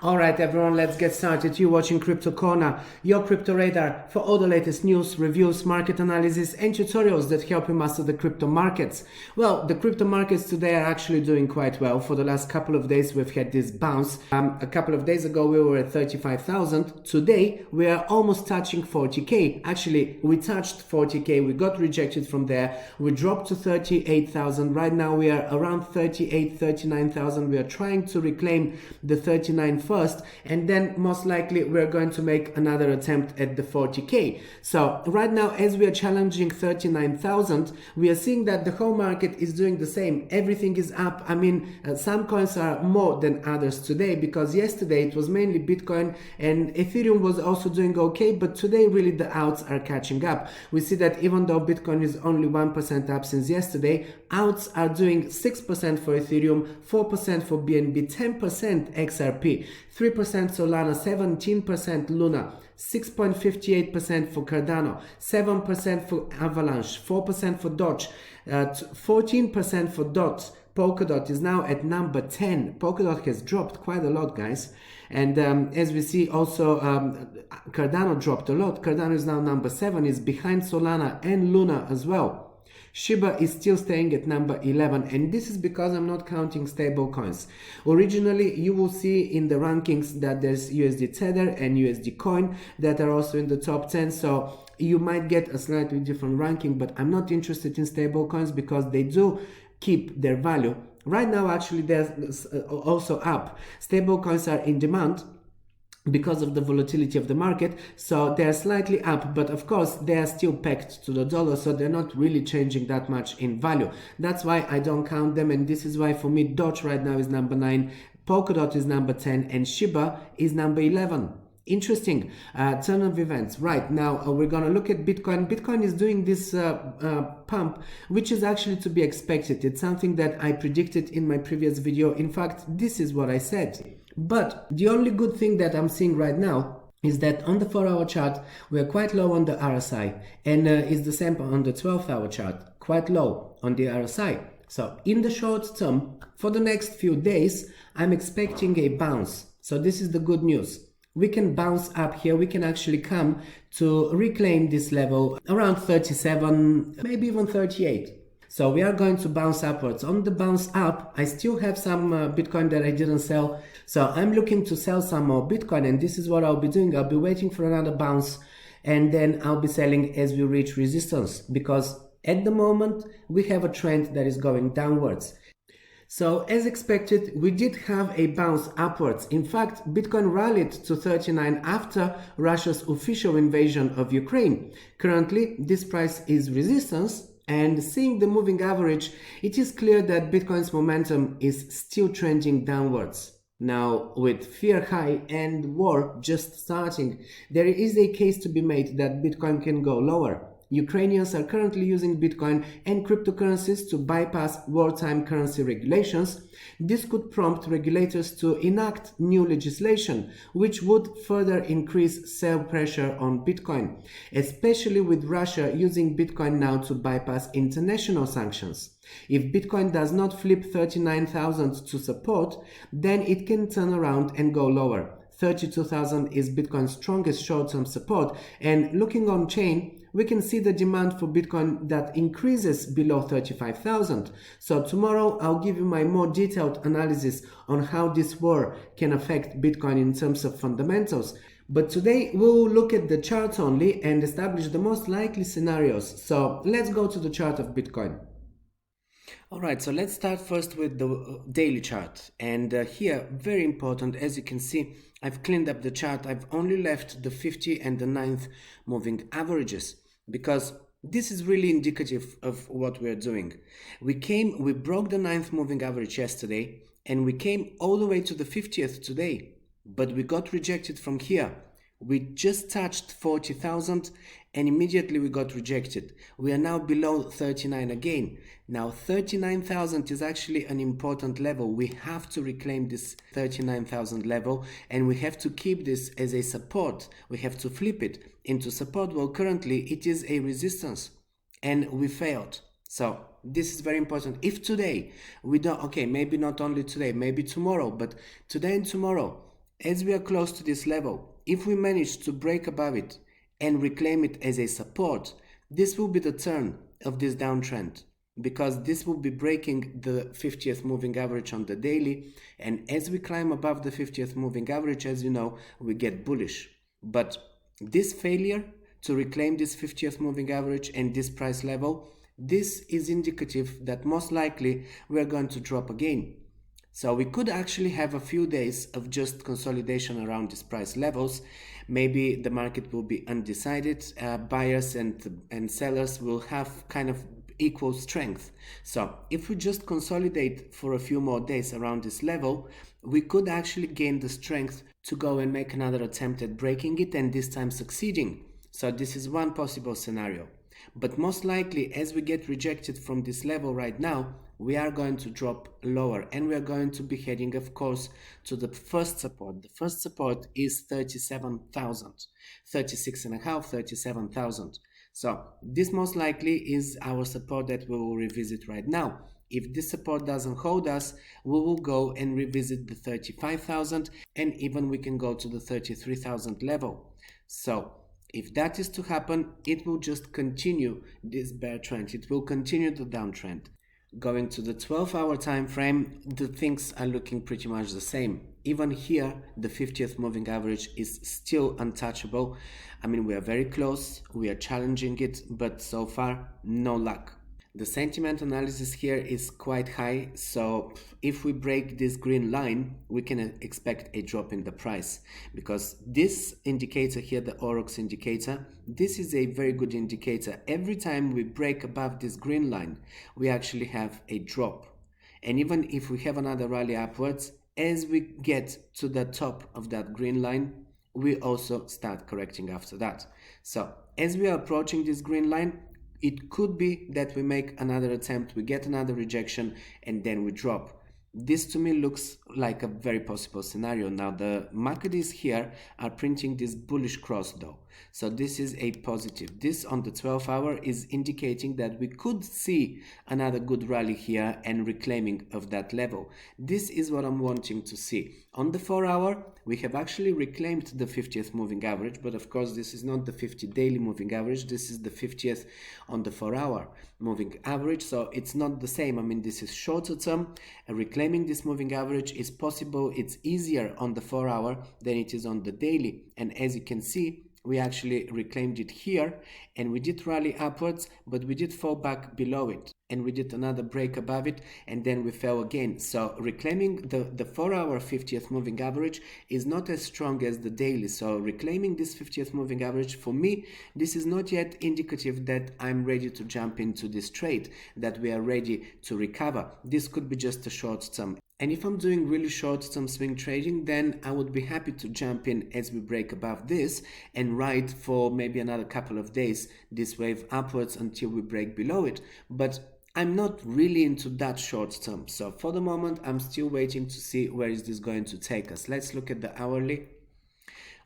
Alright everyone, let's get started. You're watching Crypto Corner, your crypto radar for all the latest news, reviews, market analysis and tutorials that help you master the crypto markets. Well, the crypto markets today are actually doing quite well. For the last couple of days we've had this bounce. A couple of days ago we were at 35,000. Today we are almost touching 40k. Actually, we touched 40k, we got rejected from there. We dropped to 38,000. Right now we are around 38, 39,000. We are trying to reclaim the 39 first, and then most likely we're going to make another attempt at the 40k. So right now, as we are challenging 39,000, we are seeing that the whole market is doing the same. Everything is up. I mean, some coins are more than others today, because yesterday it was mainly Bitcoin and Ethereum was also doing okay, but today really the outs are catching up. We see that even though Bitcoin is only 1% up since yesterday, outs are doing 6% for Ethereum, 4% for BNB, 10% XRP, 3% Solana, 17% Luna, 6.58% for Cardano, 7% for Avalanche, 4% for Doge, 14% for DOT. Polkadot is now at number 10. Polkadot has dropped quite a lot, guys. And as we see also, Cardano dropped a lot. Cardano is now number 7, is behind Solana and Luna as well. Shiba is still staying at number 11, and this is because I'm not counting stable coins. Originally, you will see in the rankings that there's USD Tether and USD Coin that are also in the top 10, so you might get a slightly different ranking, but I'm not interested in stable coins because they do keep their value. Right now, actually, they're also up. Stable coins are in demand because of the volatility of the market, so they are slightly up, but of course they are still pegged to the dollar, so they're not really changing that much in value. That's why I don't count them, and this is why for me Doge right now is number 9, Polkadot is number 10, and Shiba is number 11. Interesting turn of events. Right now we're gonna look at Bitcoin. Bitcoin is doing this pump, which is actually to be expected. It's something that I predicted in my previous video. In fact, this is what I said. But the only good thing that I'm seeing right now is that on the 4-hour chart we're quite low on the RSI, and it's the same on the 12-hour chart, quite low on the RSI. So in the short term, for the next few days, I'm expecting a bounce. So this is the good news. We can bounce up here. We can actually come to reclaim this level around 37, maybe even 38. So we are going to bounce upwards. On the bounce up, I still have some Bitcoin that I didn't sell. So I'm looking to sell some more Bitcoin, and this is what I'll be doing. I'll be waiting for another bounce, and then I'll be selling as we reach resistance, because at the moment we have a trend that is going downwards. So as expected, we did have a bounce upwards. In fact, Bitcoin rallied to 39 after Russia's official invasion of Ukraine. Currently, this price is resistance, and seeing the moving average, it is clear that Bitcoin's momentum is still trending downwards. Now, with fear high and war just starting, there is a case to be made that Bitcoin can go lower. Ukrainians are currently using Bitcoin and cryptocurrencies to bypass wartime currency regulations. This could prompt regulators to enact new legislation, which would further increase sell pressure on Bitcoin, especially with Russia using Bitcoin now to bypass international sanctions. If Bitcoin does not flip 39,000 to support, then it can turn around and go lower. 32,000 is Bitcoin's strongest short-term support, and looking on chain, we can see the demand for Bitcoin that increases below 35,000. So tomorrow I'll give you my more detailed analysis on how this war can affect Bitcoin in terms of fundamentals. But today we'll look at the chart only and establish the most likely scenarios. So let's go to the chart of Bitcoin. Alright, so let's start first with the daily chart, and here, very important, as you can see, I've cleaned up the chart. I've only left the 50 and the 9th moving averages, because this is really indicative of what we're doing. We broke the 9th moving average yesterday, and we came all the way to the 50th today, but we got rejected from here. We just touched 40,000 and immediately we got rejected. We are now below 39 again. Now 39,000 is actually an important level. We have to reclaim this 39,000 level, and we have to keep this as a support. We have to flip it into support. Well, currently it is a resistance and we failed. So this is very important. If today we don't, okay, maybe not only today, maybe tomorrow, but today and tomorrow, As we are close to this level, if we manage to break above it and reclaim it as a support, this will be the turn of this downtrend, because this will be breaking the 50th moving average on the daily, and as we climb above the 50th moving average, as you know, we get bullish. But this failure to reclaim this 50th moving average and this price level, this is indicative that most likely we are going to drop again. So we could actually have a few days of just consolidation around these price levels. Maybe the market will be undecided. Buyers and sellers will have kind of equal strength. So if we just consolidate for a few more days around this level, we could actually gain the strength to go and make another attempt at breaking it, and this time succeeding. So this is one possible scenario. But most likely, as we get rejected from this level right now, we are going to drop lower, and we are going to be heading, of course, to the first support. The first support is 37,000, 36.5, 37,000. So this most likely is our support that we will revisit right now. If this support doesn't hold us, we will go and revisit the 35,000, and even we can go to the 33,000 level. So if that is to happen, it will just continue this bear trend. It will continue the downtrend. Going to the 12-hour time frame, the things are looking pretty much the same. Even here, the 50th moving average is still untouchable. I mean, we are very close, we are challenging it, but so far, no luck. The sentiment analysis here is quite high, so if we break this green line, we can expect a drop in the price, because this indicator here, the okex indicator, this is a very good indicator. Every time we break above this green line, we actually have a drop. And even if we have another rally upwards, as we get to the top of that green line, we also start correcting after that. So as we are approaching this green line, it could be that we make another attempt, we get another rejection, and then we drop. This to me looks like a very possible scenario. Now the markets here are printing this bullish cross though. So this is a positive. This on the 12-hour is indicating that we could see another good rally here and reclaiming of that level. This is what I'm wanting to see. On the 4-hour, we have actually reclaimed the 50th moving average, but of course this is not the 50 daily moving average. This is the 50th on the 4-hour moving average, so it's not the same. I mean, this is shorter term. Reclaiming this moving average is possible. It's easier on the 4-hour than it is on the daily, and as you can see, we actually reclaimed it here, and we did rally upwards, but we did fall back below it, and we did another break above it, and then we fell again. So reclaiming the 4-hour 50th moving average is not as strong as the daily. So reclaiming this 50th moving average, for me, this is not yet indicative that I'm ready to jump into this trade, that we are ready to recover. This could be just a short term. And if I'm doing really short-term swing trading, then I would be happy to jump in as we break above this and ride for maybe another couple of days this wave upwards until we break below it. But I'm not really into that short term. So for the moment, I'm still waiting to see where is this going to take us. Let's look at the hourly.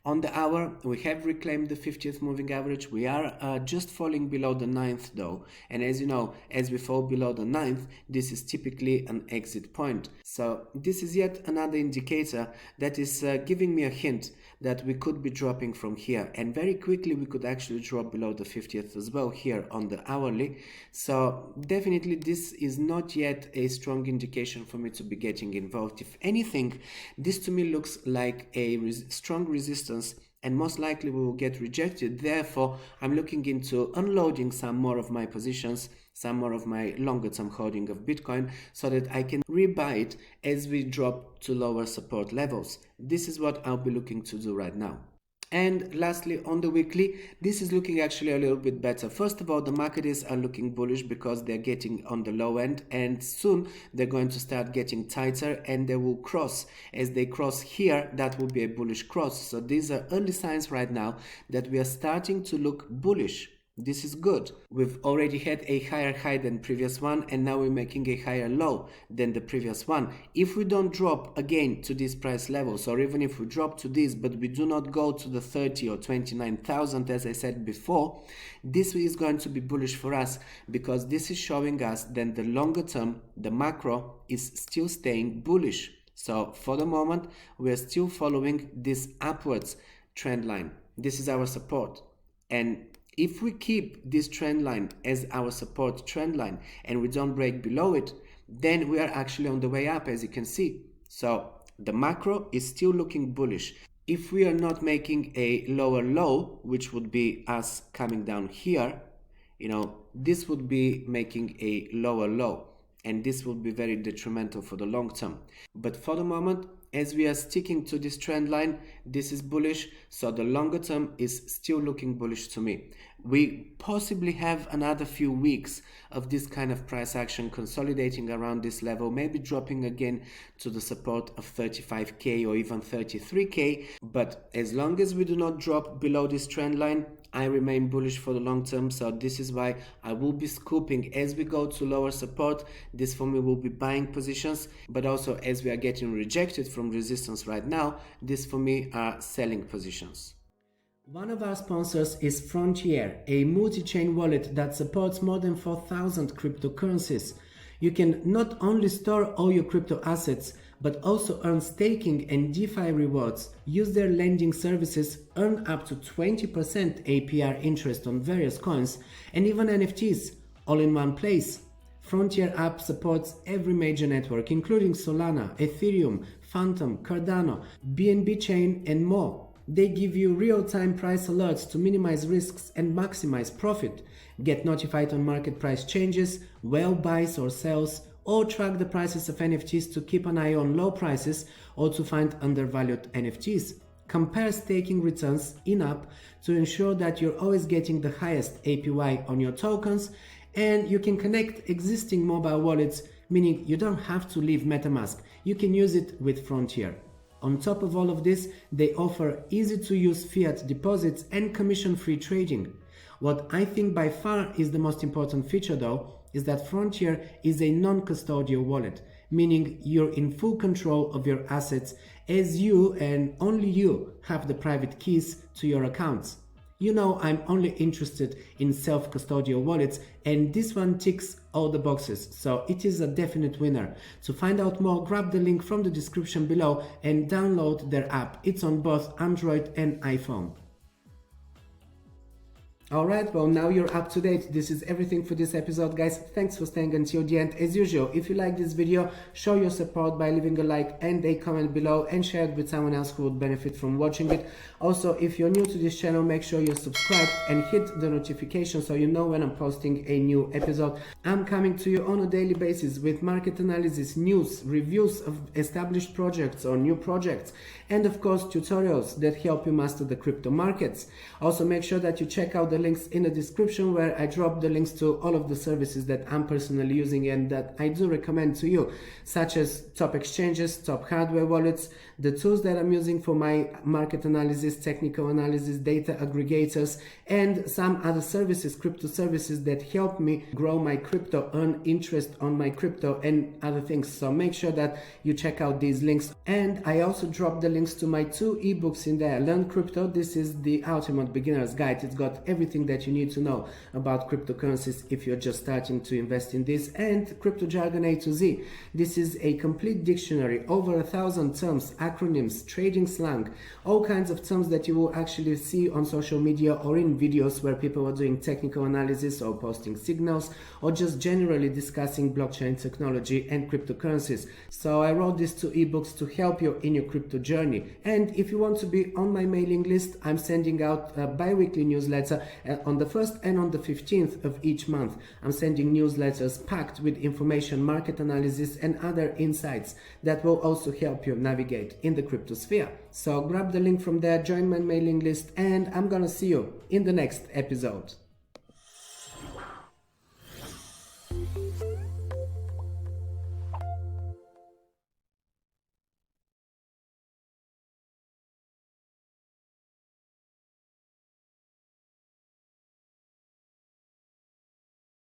On the hour, we have reclaimed the 50th moving average. We are just falling below the 9th though. And as you know, as we fall below the 9th, this is typically an exit point. So this is yet another indicator that is giving me a hint that we could be dropping from here. And very quickly, we could actually drop below the 50th as well here on the hourly. So definitely this is not yet a strong indication for me to be getting involved. If anything, this to me looks like a strong resistance, and most likely we will get rejected. Therefore, I'm looking into unloading some more of my positions, some more of my longer term holding of Bitcoin, so that I can rebuy it as we drop to lower support levels. This is what I'll be looking to do right now. And lastly, on the weekly, this is looking actually a little bit better. First of all, the markets are looking bullish because they're getting on the low end, and soon they're going to start getting tighter, and they will cross. As they cross here, that will be a bullish cross. So these are early signs right now that we are starting to look bullish. This is good. We've already had a higher high than previous one, and now we're making a higher low than the previous one. If we don't drop again to these price levels, or even if we drop to this, but we do not go to the 30 or 29,000 as I said before, this is going to be bullish for us, because this is showing us that the longer term, the macro is still staying bullish. So for the moment, we are still following this upwards trend line. This is our support. And if we keep this trend line as our support trend line and we don't break below it, then we are actually on the way up, as you can see. So the macro is still looking bullish. If we are not making a lower low, which would be us coming down here, this would be making a lower low. And this will be very detrimental for the long term. But for the moment, as we are sticking to this trend line, this is bullish. So the longer term is still looking bullish to me. We possibly have another few weeks of this kind of price action consolidating around this level, maybe dropping again to the support of 35k or even 33k. But as long as we do not drop below this trend line, I remain bullish for the long term. So this is why I will be scooping as we go to lower support. This for me will be buying positions, but also as we are getting rejected from resistance right now, this for me are selling positions. One of our sponsors is Frontier, a multi-chain wallet that supports more than 4,000 cryptocurrencies. You can not only store all your crypto assets, but also earn staking and DeFi rewards, use their lending services, earn up to 20% APR interest on various coins, and even NFTs, all in one place. Frontier app supports every major network, including Solana, Ethereum, Phantom, Cardano, BNB chain, and more. They give you real-time price alerts to minimize risks and maximize profit. Get notified on market price changes, whale buys or sells, or track the prices of NFTs to keep an eye on low prices or to find undervalued NFTs. Compare staking returns in-app to ensure that you're always getting the highest APY on your tokens, and you can connect existing mobile wallets, meaning you don't have to leave MetaMask. You can use it with Frontier. On top of all of this, they offer easy-to-use fiat deposits and commission-free trading. What I think by far is the most important feature though, is that Frontier is a non-custodial wallet, meaning you're in full control of your assets as you and only you have the private keys to your accounts. I'm only interested in self-custodial wallets, and this one ticks all the boxes, so it is a definite winner. To find out more, grab the link from the description below and download their app. It's on both Android and iPhone. Alright, well now you're up to date. This is everything for this episode, guys. Thanks for staying until the end. As usual, if you like this video, show your support by leaving a like and a comment below and share it with someone else who would benefit from watching it. Also, if you're new to this channel, make sure you're subscribed and hit the notification so you know when I'm posting a new episode. I'm coming to you on a daily basis with market analysis, news, reviews of established projects or new projects, and of course tutorials that help you master the crypto markets. Also, make sure that you check out the links in the description where I drop the links to all of the services that I'm personally using and that I do recommend to you, such as top exchanges, top hardware wallets, the tools that I'm using for my market analysis, technical analysis, data aggregators, and some other services, crypto services that help me grow my crypto, earn interest on my crypto and other things. So make sure that you check out these links. And I also drop the links to my 2 ebooks in there. Learn Crypto, this is the ultimate beginner's guide. It's got everything that you need to know about cryptocurrencies if you're just starting to invest in this, and Crypto Jargon A to Z. This is a complete dictionary, over 1,000 terms, acronyms, trading slang, all kinds of terms that you will actually see on social media or in videos where people are doing technical analysis or posting signals or just generally discussing blockchain technology and cryptocurrencies. So I wrote these 2 ebooks to help you in your crypto journey. And if you want to be on my mailing list, I'm sending out a bi-weekly newsletter on the 1st and on the 15th of each month. I'm sending newsletters packed with information, market analysis and other insights that will also help you navigate in the crypto sphere. So grab the link from there, join my mailing list, and I'm gonna see you in the next episode.